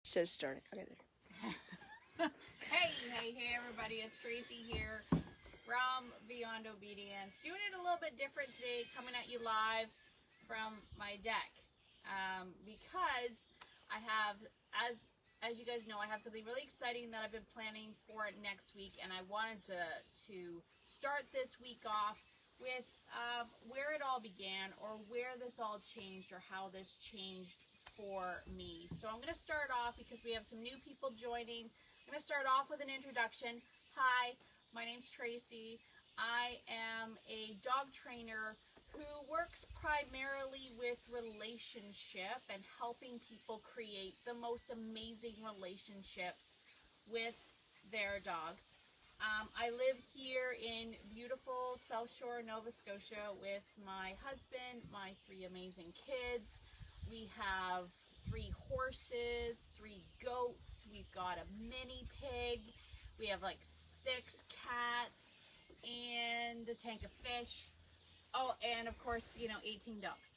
says start. Okay, there. Hey, everybody, it's Tracy here from Beyond Obedience. Doing it a little bit different today, coming at you live from my deck. Because I have, as you guys know, I have something really exciting that I've been planning for next week, and I wanted to start this week off with where it all began, or where this all changed, or how this changed for me. So I'm going to start off, because we have some new people joining, I'm going to start off with an introduction. Hi, my name's Tracy. I am a dog trainer who works primarily with relationship and helping people create the most amazing relationships with their dogs. I live here in beautiful South Shore, Nova Scotia with my husband, my 3 amazing kids. We have 3 horses, 3 goats, we've got a mini pig, we have like 6 cats, and a tank of fish. Oh, and of course, 18 dogs.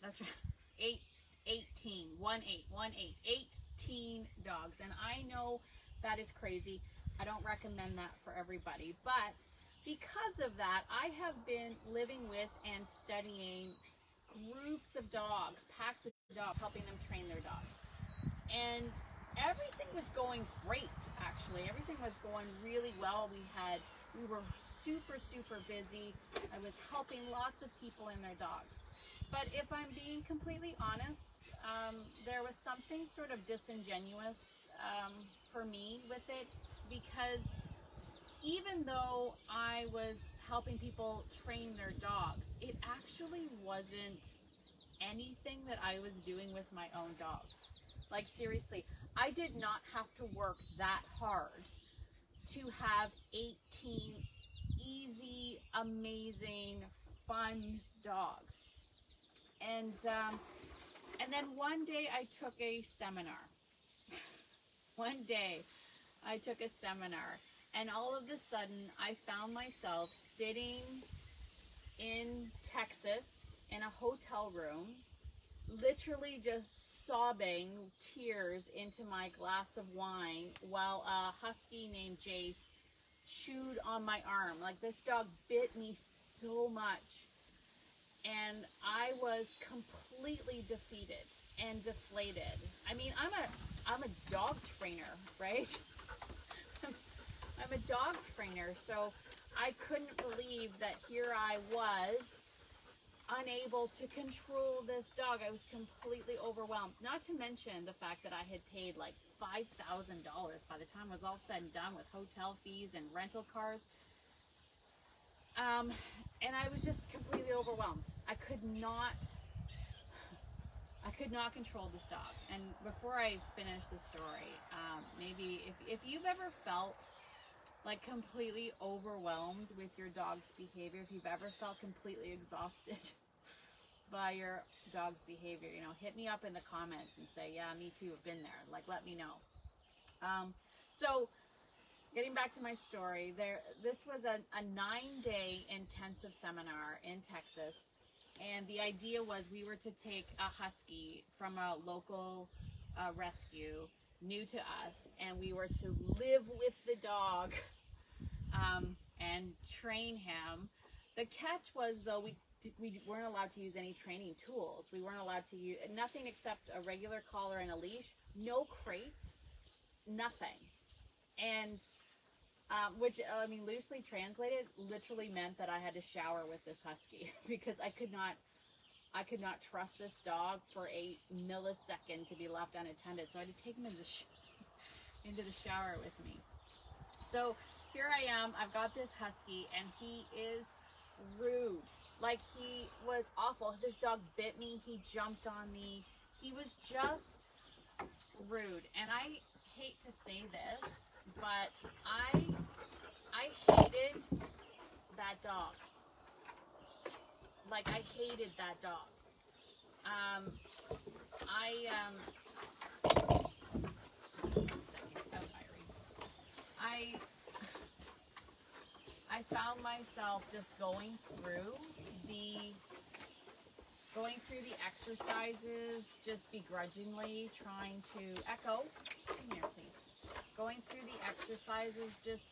That's right, 18 dogs. And I know that is crazy. I don't recommend that for everybody, but because of that, I have been living with and studying groups of dogs, packs of dogs, helping them train their dogs. And everything was going great, actually. Everything was going really well. We were super, super busy. I was helping lots of people and their dogs. But if I'm being completely honest, there was something sort of disingenuous for me with it, because even though I was helping people train their dogs, it actually wasn't anything that I was doing with my own dogs. Like, seriously, I did not have to work that hard to have 18 easy, amazing, fun dogs. And then one day I took a seminar. One day I took a seminar, and all of a sudden I found myself sitting in Texas in a hotel room, literally just sobbing tears into my glass of wine while a husky named Jace chewed on my arm. Like, this dog bit me so much, and I was completely defeated and deflated. I mean, I'm a dog trainer, right? I'm a dog trainer, so I couldn't believe that here I was, unable to control this dog. I was completely overwhelmed. Not to mention the fact that I had paid like $5,000 by the time it was all said and done, with hotel fees and rental cars. And I was just completely overwhelmed. I could not control this dog. And before I finish the story, maybe if you've ever felt like completely overwhelmed with your dog's behavior, if you've ever felt completely exhausted by your dog's behavior, hit me up in the comments and say, yeah, me too, I've been there. Like, let me know. So getting back to my story, this was a 9-day intensive seminar in Texas. And the idea was we were to take a husky from a local rescue, new to us, and we were to live with the dog and train him. The catch was, though, we weren't allowed to use any training tools. We weren't allowed to use nothing except a regular collar and a leash, no crates, nothing. And which, I mean, loosely translated, literally meant that I had to shower with this husky because I could not trust this dog for a millisecond to be left unattended. So I had to take him into the shower with me. So here I am, I've got this husky, and he is rude. Like, he was awful. This dog bit me, he jumped on me. He was just rude. And I hate to say this, but I hated that dog. Like, I hated that dog. I found myself just going through the going through the exercises, just begrudgingly trying to echo. Come here, please. Going through the exercises, just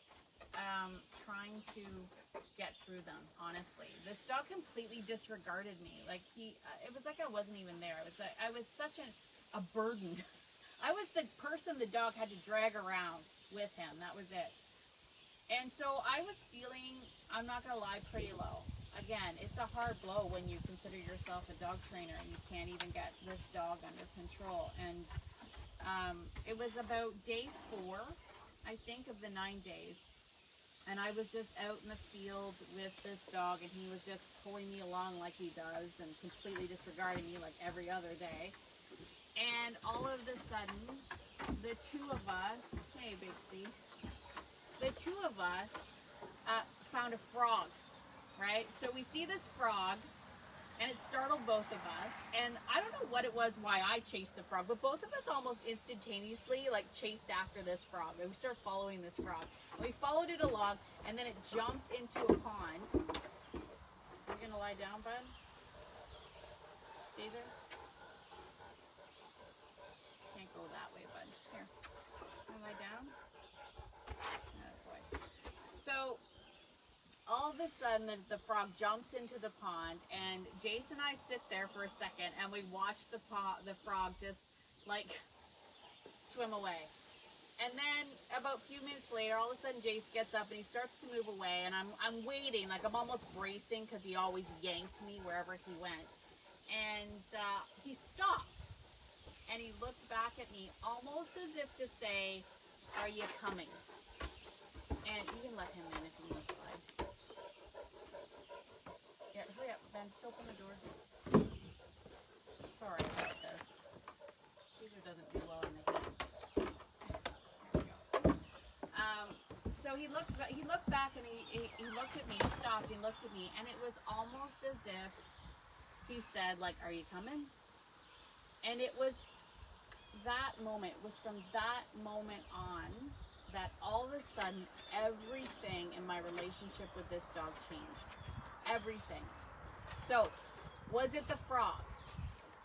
trying to get through them. Honestly, this dog completely disregarded me. Like it was like I wasn't even there. It was like I was such a burden. I was the person the dog had to drag around with him. That was it. And so I was feeling, I'm not gonna lie, pretty low. Again, it's a hard blow when you consider yourself a dog trainer and you can't even get this dog under control. And it was about day 4, I think, of the 9 days. And I was just out in the field with this dog, and he was just pulling me along like he does and completely disregarding me like every other day. And all of a sudden, the two of us, hey, Big C, the two of us found a frog, right? So we see this frog, and it startled both of us. And I don't know what it was, why I chased the frog, but both of us almost instantaneously like chased after this frog. And we started following this frog. And we followed it along, and then it jumped into a pond. You're gonna lie down, bud? Caesar? Can't go that way, bud. Here. Can I lie down? Oh boy. So all of a sudden the frog jumps into the pond, and Jason and I sit there for a second and we watch the frog just like swim away. And then about a few minutes later, all of a sudden Jace gets up and he starts to move away, and I'm waiting, like I'm almost bracing because he always yanked me wherever he went. And he stopped and he looked back at me almost as if to say, "Are you coming?" And you can let him in if he wants to slide. Yeah, hurry up, Ben. Just open the door. Sorry about this. Caesar doesn't do well in the heat. There we go. So he looked back and he looked at me, stopped, he looked at me, and it was almost as if he said, like, "Are you coming?" And it was that moment, it was from that moment on that all of a sudden everything in my relationship with this dog changed. Everything. So, was it the frog?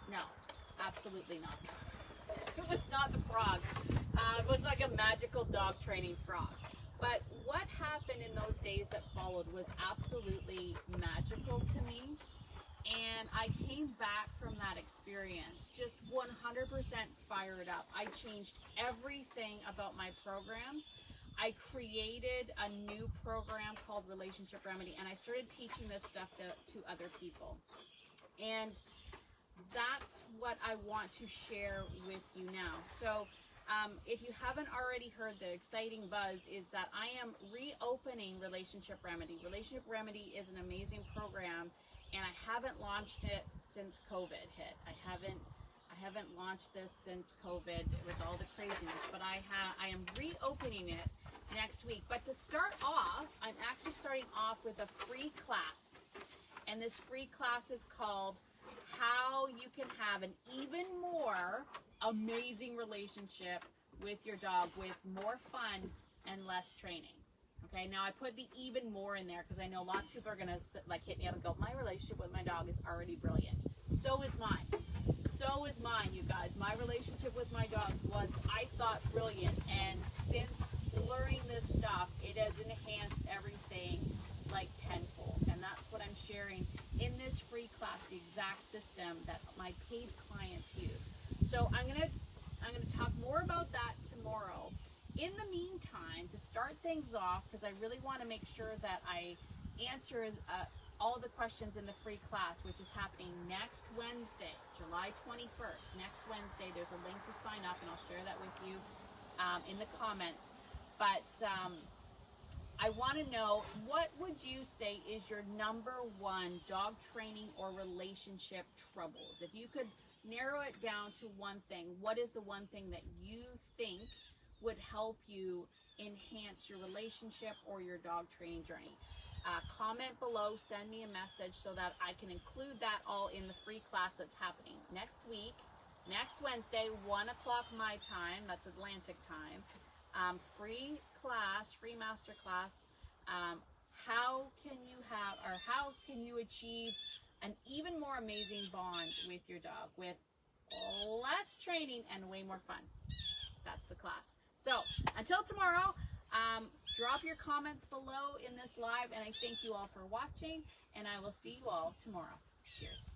No, absolutely not. It was not the frog. It was like a magical dog training frog. But what happened in those days that followed was absolutely magical to me. And I came back from that experience just 100% fired up. I changed everything about my programs. I created a new program called Relationship Remedy, and I started teaching this stuff to other people. And that's what I want to share with you now. So if you haven't already heard, the exciting buzz is that I am reopening Relationship Remedy. Relationship Remedy is an amazing program, and I haven't launched it since COVID hit. I haven't launched this since COVID with all the craziness, but I am reopening it next week. But to start off, I'm actually starting off with a free class, and this free class is called How You Can Have an Even More Amazing Relationship with Your Dog with More Fun and Less Training. Okay, now I put the even more in there because I know lots of people are going to like hit me up and go, "My relationship with my dog is already brilliant." So is mine. So is mine, you guys. My relationship with my dogs was, I thought, brilliant. And since learning this stuff, it has enhanced everything like tenfold. And that's what I'm sharing in this free class, the exact system that my paid clients use. So I'm gonna talk more about that tomorrow. In the meantime, to start things off, because I really want to make sure that I answer all the questions in the free class, which is happening next Wednesday, July 21st. Next Wednesday, there's a link to sign up, and I'll share that with you in the comments. But I want to know, what would you say is your #1 dog training or relationship troubles? If you could narrow it down to one thing, what is the one thing that you think would help you enhance your relationship or your dog training journey? Comment below, send me a message so that I can include that all in the free class that's happening next week, next Wednesday, 1 o'clock my time, that's Atlantic time. Free class, free masterclass. How can you achieve an even more amazing bond with your dog with less training and way more fun. That's the class. So until tomorrow, drop your comments below in this live, and I thank you all for watching, and I will see you all tomorrow. Cheers.